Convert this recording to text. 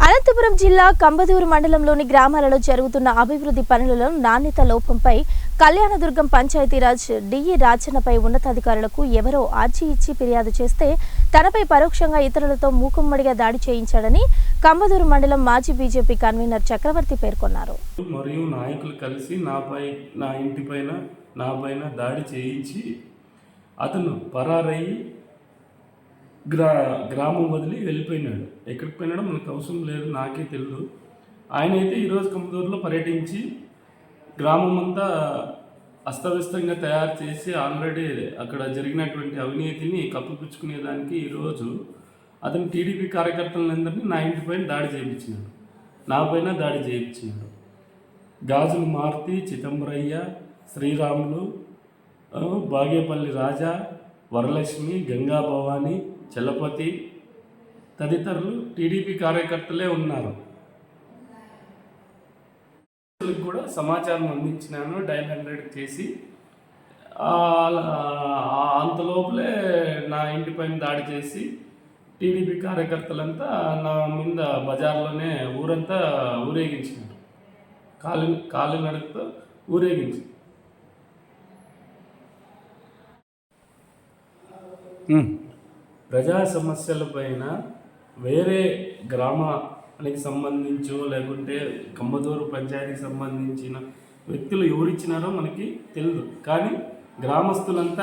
అనంతపురం జిల్లా కంబదూరు మండలంలోని గ్రామాలలో జరుగుతున్న అభివృద్ధి పనులలో నాణ్యత లోపంపై కళ్యాణదుర్గం పంచాయతీరాజ్ డిఈ రాజన్నపై ఉన్నతాధికారులకు ఎవరో ఆర్జీ ఇచ్చి ఫిర్యాదు చేస్తే తనపై పరోక్షంగా ఇతరులతో మూకుమ్మడిగా దాడి చేయించాడని కంబదూరు మండలం మాజీ బీజేపీ కన్వీనర్ చక్రవర్తి పేర్కొన్నారు. మరియు నాయకులు కలిసి నా ఇంటిపైన దాడి చేయించి అతను పరారయ్యి గ్రామం వదిలి వెళ్ళిపోయినాడు. ఎక్కడికి పోయినాడో మనకు అవసరం లేదు, నాకే తెలియదు. ఆయన అయితే ఈరోజు కంబదూరులో పర్యటించి గ్రామం అంతా అస్తవ్యస్తంగా తయారు చేసి ఆల్రెడీ అక్కడ జరిగినటువంటి అవినీతిని కప్పిపుచ్చుకునేదానికి ఈరోజు అతను టీడీపీ కార్యకర్తలందరినీ నా ఇంటిపైన దాడి చేయించినాడు, నాపైన దాడి చేయించినాడు. గాజులు మారుతి, చిదంబరయ్య, శ్రీరాములు, బాగేపల్లి రాజా, వరలక్ష్మి, గంగా భవాని, చలపతి తదితరులు టీడీపీ కార్యకర్తలే ఉన్నారు. కూడా సమాచారం అందించినాను, డైల్ 100 చేసి అంతలోపలే నా ఇంటిపైన దాడి చేసి టీడీపీ కార్యకర్తలంతా నా మీద బజార్లోనే ఊరంతా ఊరేగించినారు, కాలినడకతో ఊరేగించి. ప్రజా సమస్యలపైన వేరే గ్రామానికి సంబంధించో లేకుంటే కంబదూరు పంచాయతీకి సంబంధించిన వ్యక్తులు ఎవరిచ్చినారో మనకి తెలియదు, కానీ గ్రామస్తులంతా